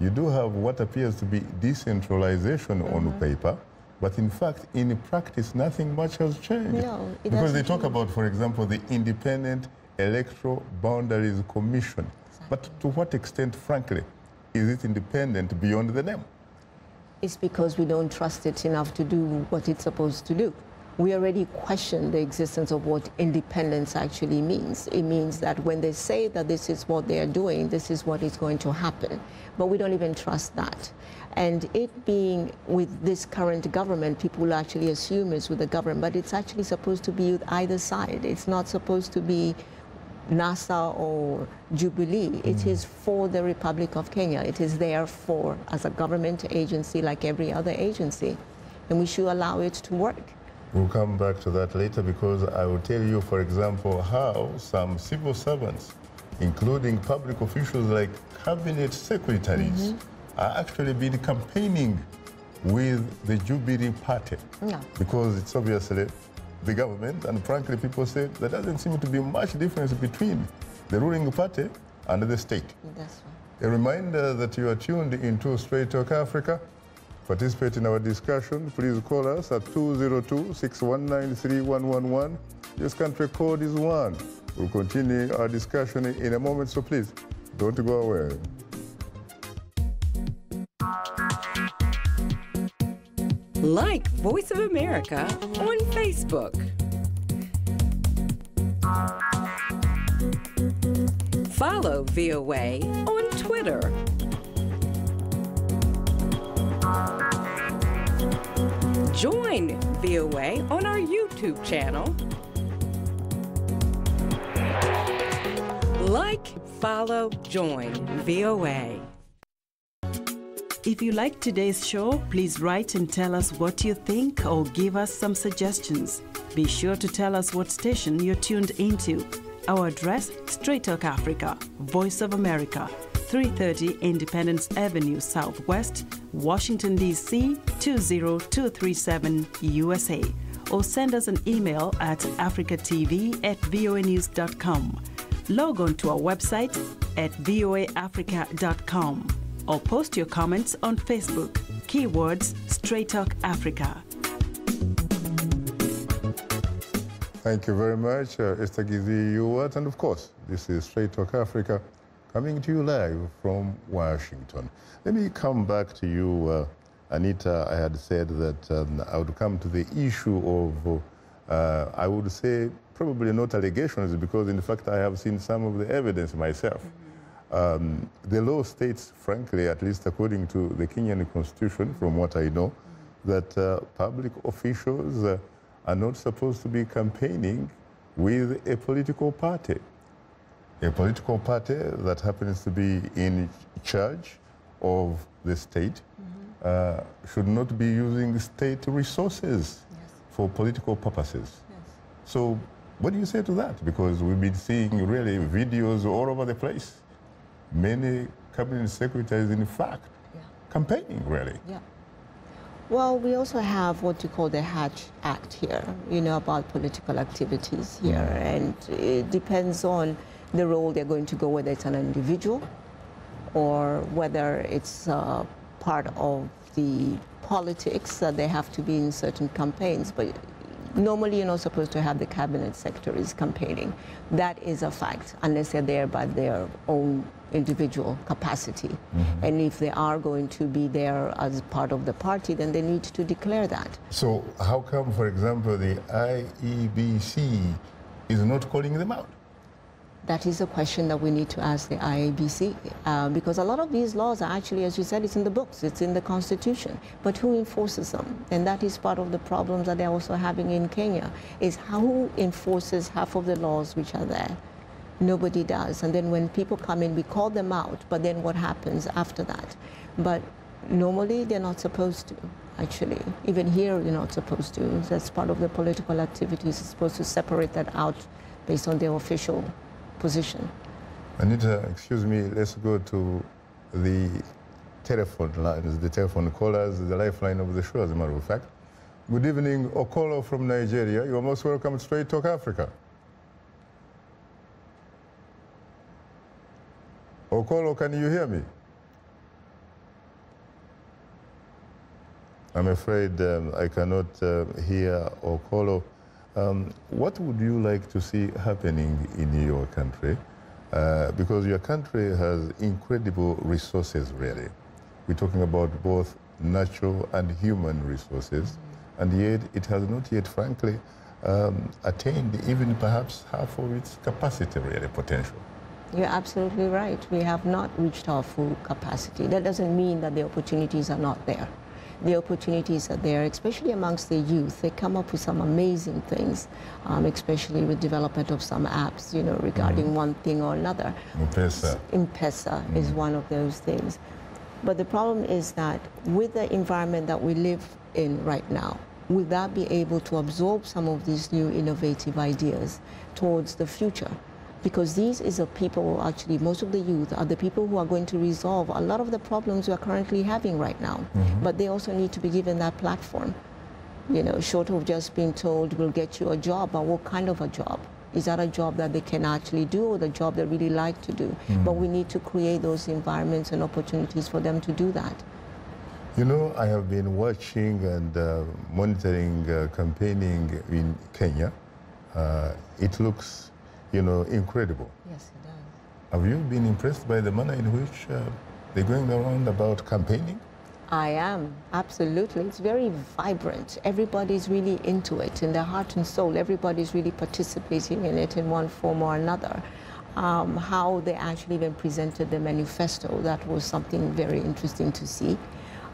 you do have what appears to be decentralization on paper, but in fact, in practice, nothing much has changed. No, it because they doesn't talk change. about, for example, the Independent Electoral Boundaries Commission. But to what extent, frankly, is it independent beyond the name? It's because we don't trust it enough to do what it's supposed to do. We already question the existence of what independence actually means. It means that when they say that this is what they are doing, this is what is going to happen. But we don't even trust that. And it being with this current government, people will actually assume it's with the government, but it's actually supposed to be with either side. It's not supposed to be NASA or Jubilee. It is for the Republic of Kenya. It is there for, as a government agency like every other agency. And we should allow it to work. We'll come back to that later because I will tell you, for example, how some civil servants, including public officials like cabinet secretaries, are actually been campaigning with the Jubilee Party. No. Because it's obviously the government, and frankly, people say there doesn't seem to be much difference between the ruling party and the state. That's right. A reminder that you are tuned into Straight Talk Africa. Participate in our discussion. Please call us at 202-619-3111. This country code is 1. We'll continue our discussion in a moment, so please don't go away. Like Voice of America on Facebook. Follow VOA on Twitter. Join VOA on our YouTube channel. Like, follow, join VOA. If you like today's show, please write and tell us what you think or give us some suggestions. Be sure to tell us what station you're tuned into. Our address, Straight Talk Africa, Voice of America, 330 Independence Avenue Southwest, Washington, D.C. 20237 USA. Or send us an email at africatv@voanews.com. Log on to our website at voaafrica.com. Or post your comments on Facebook. Keywords Straight Talk Africa. Thank you very much, Esther Gizi-Ewart. And of course, this is Straight Talk Africa, coming to you live from Washington. Let me come back to you, Anita. I had said that I would come to the issue of, I would say, probably not allegations, because in fact I have seen some of the evidence myself. The law states, frankly, at least according to the Kenyan Constitution, from what I know, that public officials are not supposed to be campaigning with a political party. A political party that happens to be in charge of the state should not be using state resources for political purposes. So what do you say to that? Because we've been seeing really videos all over the place. Many cabinet secretaries, in fact, campaigning, really. Yeah. Well, we also have what you call the Hatch Act here, you know, about political activities here. And it depends on the role they're going to go, whether it's an individual or whether it's part of the politics that they have to be in certain campaigns. But normally you're not supposed to have the cabinet secretaries campaigning. That is a fact, unless they're there by their own individual capacity. And if they are going to be there as part of the party, then they need to declare that. So how come, for example, the IEBC is not calling them out? That is a question that we need to ask the IEBC, because a lot of these laws are actually, as you said, it's in the books, it's in the Constitution, but who enforces them? And that is part of the problems that they're also having in Kenya, is who enforces half of the laws which are there? Nobody does. And then when people come in, we call them out, but then what happens after that? But normally they're not supposed to, actually. Even here, you're not supposed to. That's part of the political activities. You're supposed to separate that out based on their official position. Anita, excuse me, let's go to the telephone lines, the telephone callers, the lifeline of the show, as a matter of fact. Good evening, Okolo from Nigeria. You are most welcome to Straight Talk Africa. Okolo, can you hear me? I'm afraid I cannot hear Okolo. What would you like to see happening in your country? Because your country has incredible resources, really. We're talking about both natural and human resources, and yet it has not yet, frankly, attained even perhaps half of its capacity, really, potential. You're absolutely right. We have not reached our full capacity. That doesn't mean that the opportunities are not there. The opportunities are there, especially amongst the youth. They come up with some amazing things, especially with development of some apps, you know, regarding one thing or another. M-Pesa. M-Pesa is one of those things. But the problem is that with the environment that we live in right now, will that be able to absorb some of these new innovative ideas towards the future? Because these is the people, actually, most of the youth are the people who are going to resolve a lot of the problems we are currently having right now. But they also need to be given that platform. You know, short of just being told, we'll get you a job, but what kind of a job? Is that a job that they can actually do, or the job they really like to do? But we need to create those environments and opportunities for them to do that. You know, I have been watching and monitoring campaigning in Kenya. It looks, you know, incredible. Yes, it does. Have you been impressed by the manner in which they're going around about campaigning? I am, absolutely. It's very vibrant. Everybody's really into it, in their heart and soul. Everybody's really participating in it in one form or another. How they actually even presented the manifesto, that was something very interesting to see.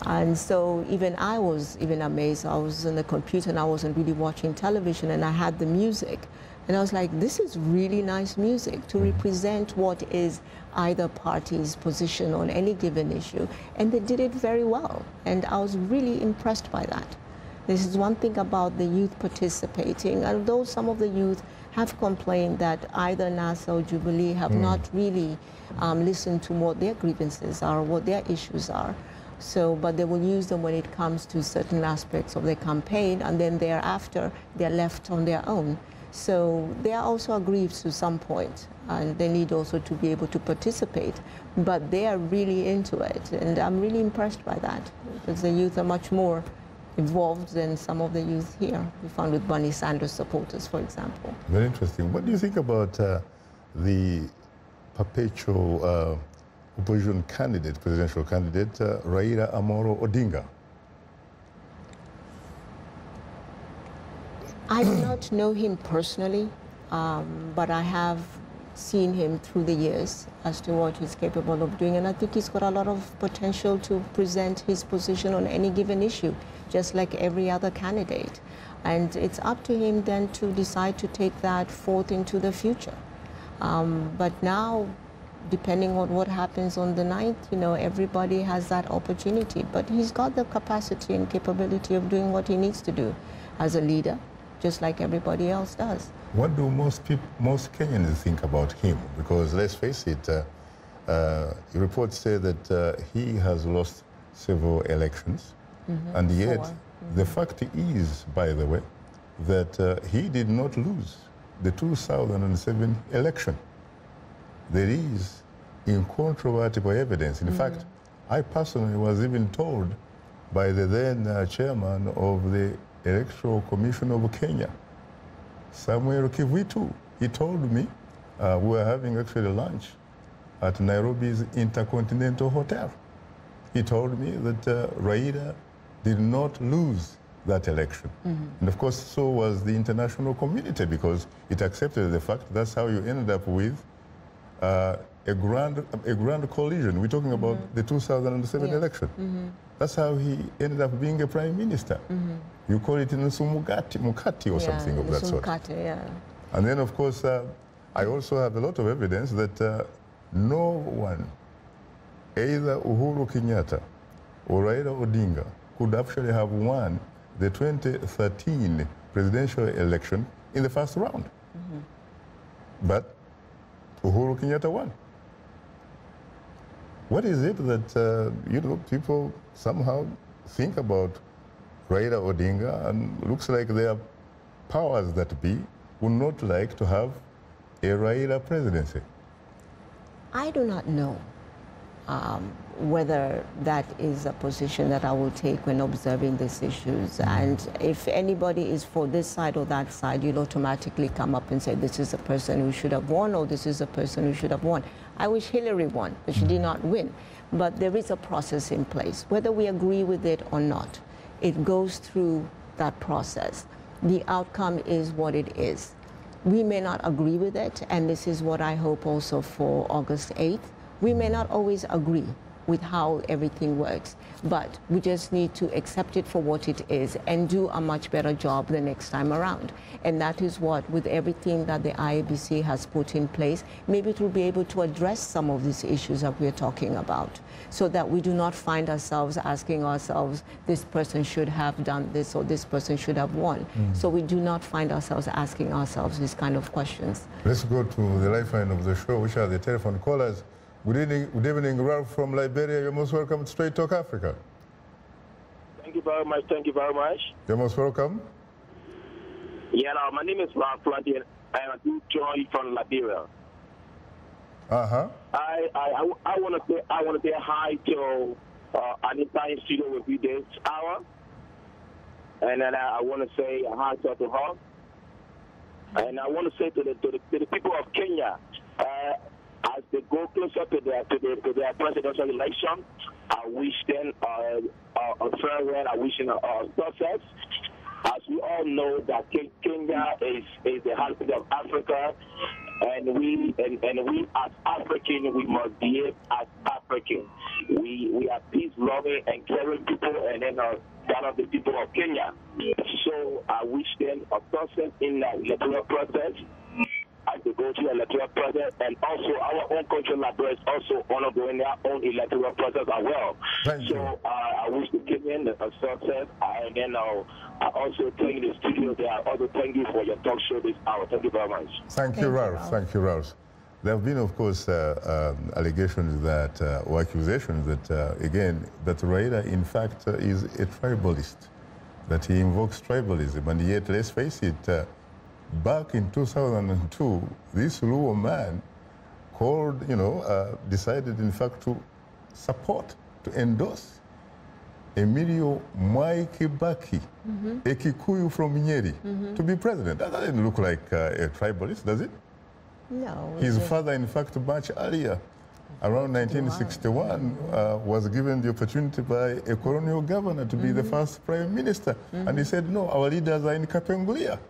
And so even I was amazed. I was on the computer and I wasn't really watching television, and I had the music. And I was like, this is really nice music to represent what is either party's position on any given issue. And they did it very well. And I was really impressed by that. This is one thing about the youth participating. Although some of the youth have complained that either NASA or Jubilee have not really listened to what their grievances are, what their issues are. So, but they will use them when it comes to certain aspects of their campaign, and then thereafter they're left on their own. So they are also aggrieved to some point, and they need also to be able to participate. But they are really into it, and I'm really impressed by that, because the youth are much more involved than some of the youth here. We found with Bernie Sanders supporters, for example. Very interesting. What do you think about the perpetual opposition candidate, presidential candidate, Raila Amolo Odinga? I do not know him personally, but I have seen him through the years as to what he's capable of doing, and I think he's got a lot of potential to present his position on any given issue, just like every other candidate. And it's up to him then to decide to take that forth into the future. But now, depending on what happens on the 9th, you know, everybody has that opportunity. But he's got the capacity and capability of doing what he needs to do as a leader, just like everybody else does. What do most Kenyans think about him? Because let's face it, reports say that he has lost several elections, and yet the fact is, by the way, that he did not lose the 2007 election. There is incontrovertible evidence. In fact, I personally was even told by the then chairman of the Electoral Commission of Kenya, Samuel Kivitu. He told me, we were having actually lunch at Nairobi's Intercontinental Hotel. He told me that Raila did not lose that election. And of course, so was the international community, because it accepted the fact that's how you ended up with a grand collision. We're talking about the 2007 election. That's how he ended up being a prime minister. You call it Mukati or something of that sort. And then, of course, I also have a lot of evidence that no one, either Uhuru Kenyatta or Raila Odinga, could actually have won the 2013 presidential election in the first round. But Uhuru Kenyatta won. What is it that you know, people somehow think about Raila Odinga, and looks like their powers that be would not like to have a Raila presidency? I do not know whether that is a position that I will take when observing these issues. And if anybody is for this side or that side, you'll automatically come up and say, this is a person who should have won, or this is a person who should have won. I wish Hillary won, but she did not win. But there is a process in place. Whether we agree with it or not, it goes through that process. The outcome is what it is. We may not agree with it, and this is what I hope also for August 8th. We may not always agree with how everything works, but we just need to accept it for what it is and do a much better job the next time around. And that is what, with everything that the IEBC has put in place, maybe it will be able to address some of these issues that we're talking about, so that we do not find ourselves asking ourselves, this person should have done this or this person should have won. So we do not find ourselves asking ourselves these kind of questions. Let's go to the lifeline of the show, which are the telephone callers. Good evening, Ralph from Liberia. You're most welcome to Straight Talk Africa. Thank you very much. Thank you very much. You're most welcome. Yeah, my name is Ralph Flantier, and I do join from Liberia. Uh-huh. I want to say hi to Anita in studio with you this hour, and then I want to say hi to her, and I want to say to the people of Kenya. As they go closer to their presidential election, I wish them a farewell. I wish them success. As we all know that Kenya is the heartbeat of Africa, and we as African, we must behave as African. We are peace-loving and caring people, and then that of the people of Kenya. So I wish them a success in the electoral process, as they go through the electoral process, and also our own country, Liberia, is also undergoing their own electoral process as well. So I wish the Kenyan a success, and then I also thank the studio there. I also thank you for your talk show this hour. Thank you very much. Thank you, Ralph. Thank you, Ralph. There have been, of course, allegations that, or accusations that, again, that Raila, in fact, is a tribalist, that he invokes tribalism, and yet, let's face it, back in 2002, this Luo man called, decided, in fact, to support, to endorse Emilio Mwai Kibaki, a Kikuyu from Nyeri, to be president. That doesn't look like a tribalist, does it? No. His father, in fact, much earlier, around 1961, was given the opportunity by a colonial governor to be the first prime minister. And he said, no, our leaders are in Kapenguria.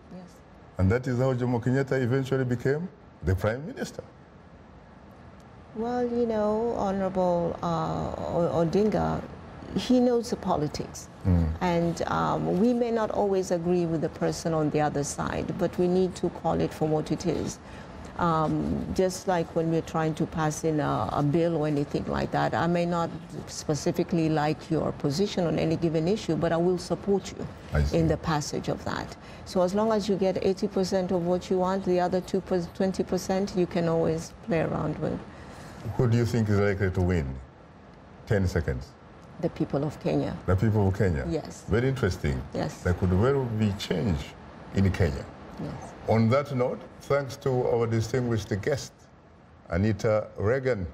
And that is how Jomo Kenyatta eventually became the prime minister. Well, Honorable Odinga, he knows the politics. And we may not always agree with the person on the other side, but we need to call it for what it is. Just like when we're trying to pass in a bill or anything like that, I may not specifically like your position on any given issue, but I will support you in the passage of that. So as long as you get 80% of what you want, the other 20% you can always play around with. Who do you think is likely to win? 10 seconds. The people of Kenya. The people of Kenya? Yes. Very interesting. Yes. There could well be change in Kenya. Yes. On that note, thanks to our distinguished guest, Anita Reagan,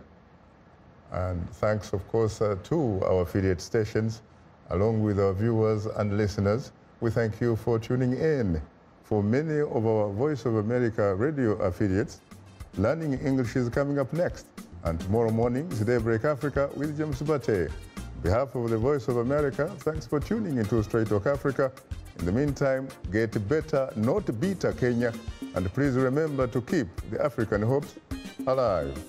and thanks, of course, to our affiliate stations, along with our viewers and listeners. We thank you for tuning in. For many of our Voice of America radio affiliates, Learning English is coming up next. And tomorrow morning is Daybreak Africa with James Bate. On behalf of the Voice of America, thanks for tuning into Straight Talk Africa. In the meantime, get better, not bitter, Kenya. And please remember to keep the African hopes alive.